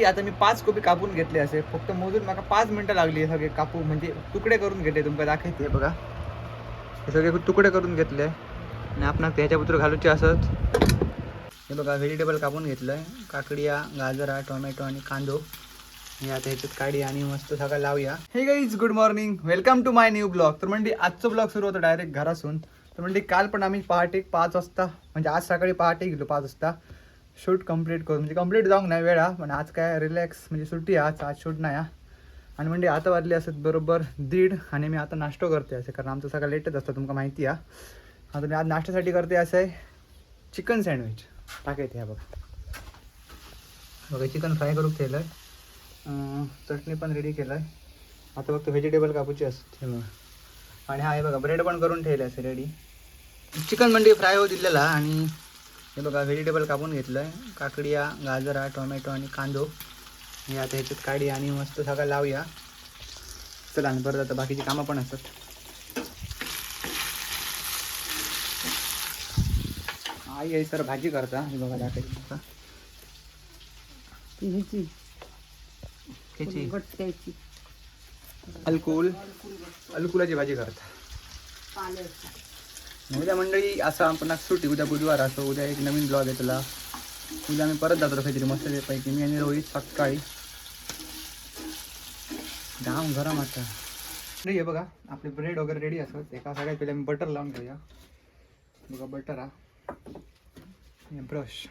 आता मी 5 कोबी कापून घेतले असे फक्त मोजून मला 5 मिनिटं लागली सगळे कापू म्हणजे तुकडे करून घेतले तुमका दाखवते बघा हे सगळे तुकडे करून घेतले आणि आपण त्याच्याबद्दल घालूचे असत हे बघा व्हेजिटेबल कापून घेतलं आहे काकडिया गाजरा टोमॅटो आणि कांदो हे आता ह्याच्यात काढी आणि मस्त सगळं लावूया. Hey guys good morning welcome to my new blog. तर म्हणजे आजचा ब्लॉग सुरू होता डायरेक्ट घरासून. तर म्हणजे काल पण आम्ही पहाटे 5 वाजता म्हणजे आज सकाळी पहाटे गेलो 5 वाजता शूट कंप्लीट करून म्हणजे कंप्लीट जाऊन नाही वेळा पण आज काय रिलॅक्स म्हणजे सुट्टी आज शूट नाही आणि म्हणजे आता वाजले असत बरोबर 1:30 आणि मी आता नाश्ता करते असे कारण आमचं सगळं लेटच असतं तुमका माहिती आहे. आता मी आज नाश्त्यासाठी करते असं आहे चिकन सँडविच टाकायचे ह्या बघा चिकन फ्राय करून ठेवलं आहे चटणी पण रेडी केलं आहे आता फक्त व्हेजिटेबल कापूची असते मग आणि हा हे बघा ब्रेड पण करून ठेवलं असे रेडी चिकन म्हणजे फ्राय हो दिलेला आणि हे बघा व्हेजिटेबल कापून घेतलं आहे काकडिया गाजरा टोमॅटो आणि कांदो हे आता ह्याच्यात काढी आणि मस्त सगळं लावूया. चला आणि परत आता बाकीची कामं पण असतात. आई आई सर भाजी करता हे बघा दाखवायची अलकुलाची भाजी करता. उद्या मंडळी असं आपण सुट्टी उद्या बुधवार असं उद्या एक नवीन ब्लॉग आहे तुला उद्या आम्ही परत जातो काहीतरी मस्त पैकी मी आणि रोहित सकाळी जाम गरम आता हे बघा आपले ब्रेड वगैरे रेडी असत एका सगळ्यात पहिले आम्ही बटर लावून घेऊया. बघा बटर हा ब्रश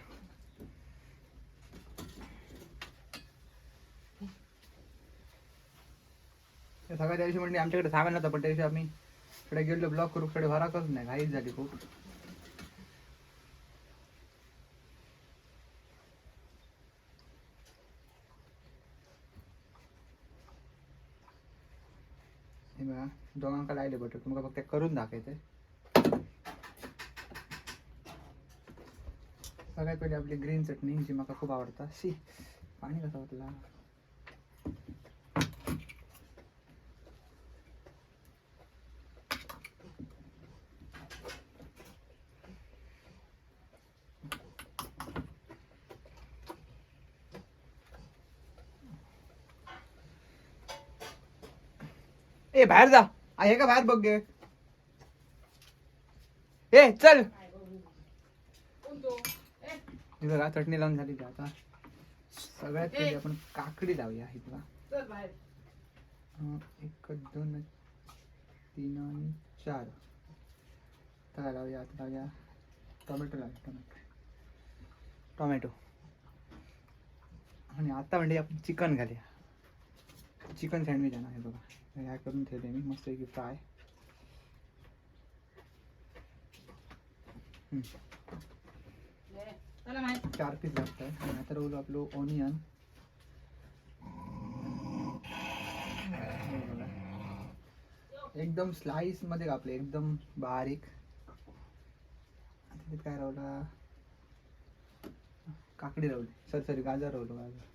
सगळ्या त्या दिवशी म्हणजे आमच्याकडे सामान नव्हतं पण त्या दिवशी आम्ही कडे गेलो ब्लॉक करू कडे भराकच नाही घाईच झाली खूप. हे बघा दोघांका लायले बटर तुम्हाला फक्त करून दाखवायचंय. सगळ्यात पहिले आपली ग्रीन चटणी जी मला खूप आवडतं शी पाणी कसं वाटलं ए बाहेर जा आहे का बाहेर बघ गे ए चल बघा चटणी लावून झाली आता सगळ्यात पहिले आपण काकडी लावूया इथला 1 2 3 आणि 4 काय लावूया आता लावूया टोमॅटो लावूया टोमॅटो आणि आता म्हणजे आपण चिकन घालूया चिकन सँडविच आहे ना हे बघा ह्या करून ठेवले मी मस्त की फ्राय चार पीस लागत आहे आणि आता रोल आपलं ऑनियन एकदम स्लाइस मध्ये कापले एकदम बारीक काय रावला काकडी रावली सॉरी गाजर रावलो गाजर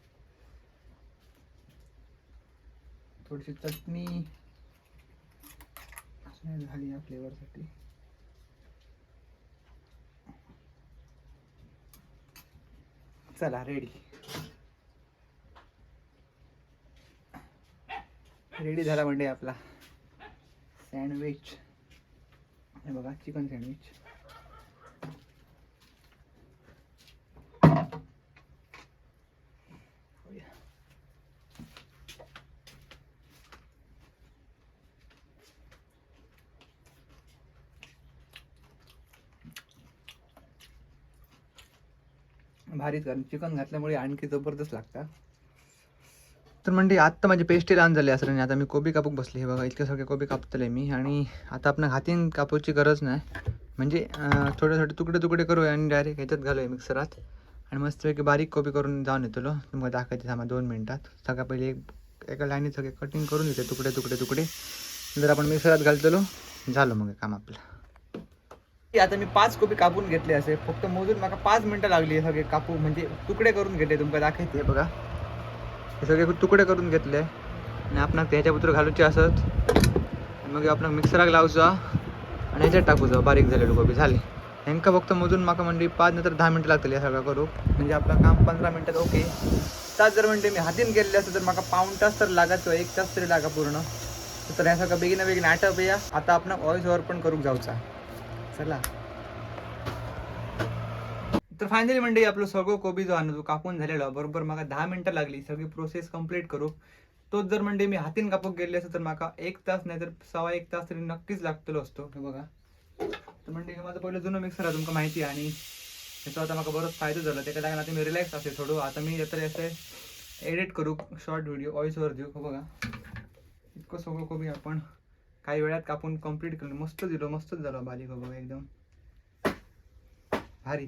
थोडीशी चटणी झाली या फ्लेवरसाठी. चला रेडी झाला म्हणजे आपला सँडविच हे बघा चिकन सँडविच. भारीच कारण चिकन घातल्यामुळे आणखी जबरदस्त लागतात. तर म्हणजे आत्ता माझी पेस्टी लावून झाली असं नाही आता मी कोबी कापूक बसली हे बघा इतके सगळे कोबी कापतले मी आणि आता आपण हातीन कापूची गरज नाही म्हणजे थोडे थोडे तुकडे करूया आणि डायरेक्ट ह्याच्यात घालूया मिक्सरात आणि मस्तपैकी बारीक कोबी करून जाऊन येतो तुम्हाला दाखवायचे थांबा 2 मिनिटात. सगळ्या पहिले एका लाईनीत सगळे कटिंग करून घेते तुकडे जर आपण मिक्सरात घालतो झालं मग काम आपलं. आता मी 5 कोबी कापून घेतले असे फक्त मोजून मला 5 मिनिटं लागली सगळे कापू म्हणजे तुकडे करून घेतले तुमका दाखवते बघा हे सगळे तुकडे करून घेतले आणि आपण ह्याच्याबद्दल घालूचे असत मग आपण मिक्सराक लावचा आणि ह्याच्यात टाकूचा बारीक झालेलं कोबी झाले ह्यांका फक्त मोजून माका म्हणजे 5 नंतर 10 मिनिटं लागतील या सगळं करू म्हणजे आपलं काम 15 मिनिटात ओके. तास जर म्हणते मी हातीन केलेले असतं तर मला पाऊण तास तर लागा किंवा 1 तास तरी लागा पूर्ण. तर ह्या सगळं बेगीन बेगीन आटप या. आता आपण व्हॉइस ओव्हर पण करूक जाऊचा. चला. तर फायनली म्हणजे आपलं सगळं कोबी जो आहे तो कापून झालेला बरोबर मला 10 मिनिटं लागली सगळी प्रोसेस कंप्लीट करू. तोच जर म्हणजे मी हातीन कापूक गेले असतं तर मला 1 तास नाही तर 1.25 तास तरी नक्कीच लागतलो असतो. हे बघा. तर म्हणजे हे माझं पहिलं जुनं मिक्सर आहे तुमका माहिती आहे आणि त्याचा आता मला बरंच फायदा झाला. त्याच्या लागून आता मी रिलॅक्स असे थोडं. आता मी तर असं एडिट करू शॉर्ट व्हिडिओ व्हॉइस ओव्हर देऊ. बघा इतकं सगळं कोबी आपण काही वेळात कापून कंप्लीट केलं. मस्त दिलं मस्तच झालं बारीक बघा एकदम भारी.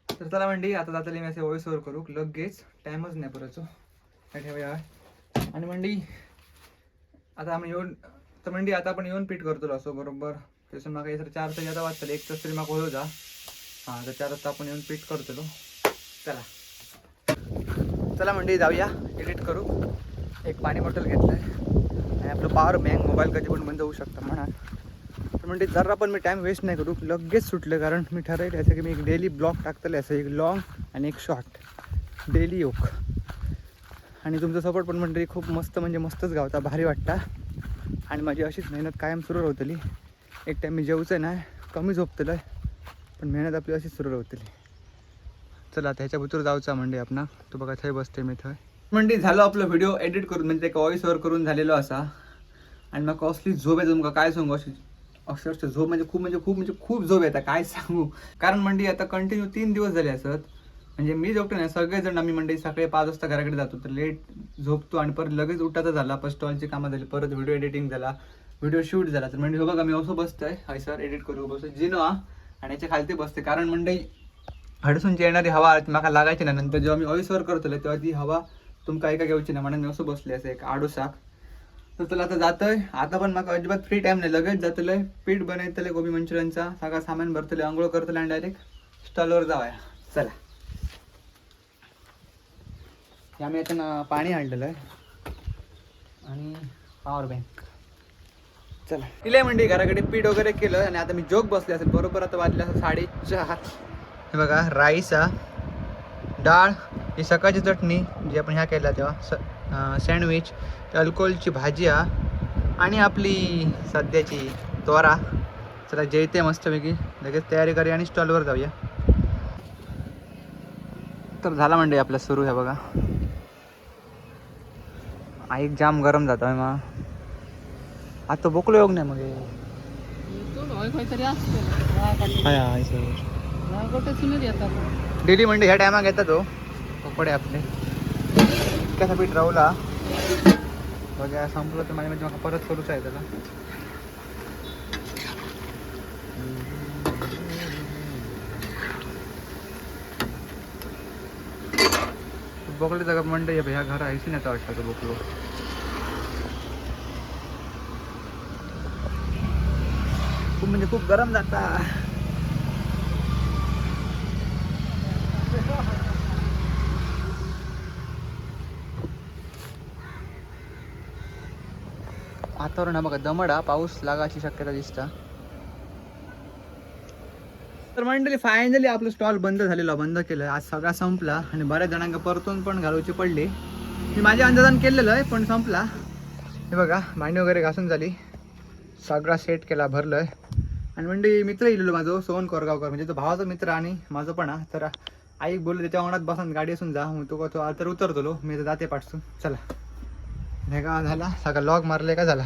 तर चला म्हणजे आता जाताले मी असे व्हॉइस ओव्हर करू लगेच टाइमच नाही परत ठेवूया. आणि म्हणजे आता आम्ही येऊन तर म्हणजे आता आपण येऊन पीठ करतो असो बरोबर. त्याच्यानं मग सर 4 तास आता वाजता 1 तास तरी मग होऊ जा. हां तर 4 वाजता आपण येऊन पीठ करतो. चला चला म्हणजे जाऊया एडिट करू. एक पाणी बॉटल घेतलं आहे आणि आपलं पॉवर बँक मोबाईल कधी पण बंद होऊ शकतं म्हणा. तर म्हणजे जरा पण मी टाईम वेस्ट नाही करू लगेच सुटलं. कारण मी ठरवलं असं की मी एक डेली ब्लॉग टाकतले असं एक लॉंग आणि एक शॉर्ट डेली योग. आणि तुमचा सपोर्ट पण म्हणजे खूप मस्त म्हणजे मस्तच गावता भारी वाटता. आणि माझी अशीच मेहनत कायम सुरू राहतली. एक टाईम मी जेवचं नाही कमी झोपतलं पण मेहनत आपली अशीच सुरू राहतली. चला आता ह्याच्या भुतूर जाऊचा म्हणजे आपण तो बघा थंय बसते मी थंय. म्हणजे झालं आपलं व्हिडिओ एडिट करून म्हणजे एक व्हॉइस ओव्हर करून झालेलो असा. आणि मग कसली झोप येते तुमका काय सांगू अशी अक्षरशः झोप म्हणजे खूप झोप येतात काय सांगू. कारण म्हणजे आता कंटिन्यू 3 दिवस झाले असत. म्हणजे मी झोपतो नाही सगळेजण आम्ही म्हणजे सकाळी 5 वाजता घराकडे जातो तर लेट झोपतो आणि परत लगेच उठायचं झाला. पण स्टॉलची कामं झाली परत व्हिडिओ एडिटिंग झाला व्हिडिओ शूट झाला. तर म्हणजे बघा मी असं बसतोय हाय सर एडिट करू बसतो जिनो आणि याच्या खालती बसते. कारण म्हणजे हडसूनची येणारी हवा मला लागायची ना. नंतर जेव्हा मी व्हॉइस ओव्हर करतो तेव्हा ती हवा तुमका ऐका घ्यायची ना म्हणून मी असं बसले असं एक आडूसाक. तर तुला आता जातोय आता पण मला अजिबात फ्री टाइम नाही लगेच जातलंय पीठ बनवतले गोबी मंचुरियनचा सगळं सामान भरतले आंघोळ करतले आणि डायरेक्ट स्टॉलवर जाऊया. चला आम्ही आता पाणी आणलेलं आहे आणि पॉवर बँक. चला तिला म्हणजे घराकडे पीठ वगैरे केलं आणि आता मी जोक बसले असेल बरोबर आता वाजले असं 4:30. हे बघा राईस डाळ ही सकाळची चटणी जी आपण ह्या केल्या तेव्हा सँडविच अल्कोहोलची भाजी आणि आपली सध्याची त्वरा. चला जेवते मस्तपैकी लगेच तयारी करूया आणि स्टॉलवर जाऊया. तर झाला म्हणजे आपल्या सुरू आहे बघा. एक जाम गरम जातो आहे मग आता बोकलो योग नाही मग डेली म्हणजे ह्या टायमाक येतात तो कपडे आपले कसा पीठ राहूला बघा संपलं तर माझ्या म्हणजे मला परत करूच आहे त्याला. बोकले जागा म्हणजे ह्या घर ऐसी नाही वाटतं तो बोकलो. खूप म्हणजे खूप गरम जाता. वातावरण बघा दमडा पाऊस लागायची शक्यता दिसता. तर मंडळी फायनली आपलं स्टॉल बंद झालेला बंद केलं आज सगळा संपला आणि बऱ्याच जणांना परतून पण घालवायची पडली. मी माझ्या अंदाजान केलेलं आहे पण संपला. हे बघा भांडी वगैरे घासून झाली सगळा सेट केला भरलं. आणि म्हणजे मित्र येलेलो माझं सोहन कोरगावकर म्हणजे तो भावाचा मित्र आणि माझं पण तर आई बोललो त्याच्या अंगणात बसून गाडी असून जा मग तो तर उतरतो मी तर जाते पाठसून. चला भेगा झाला सगळा लॉग मारले का झाला.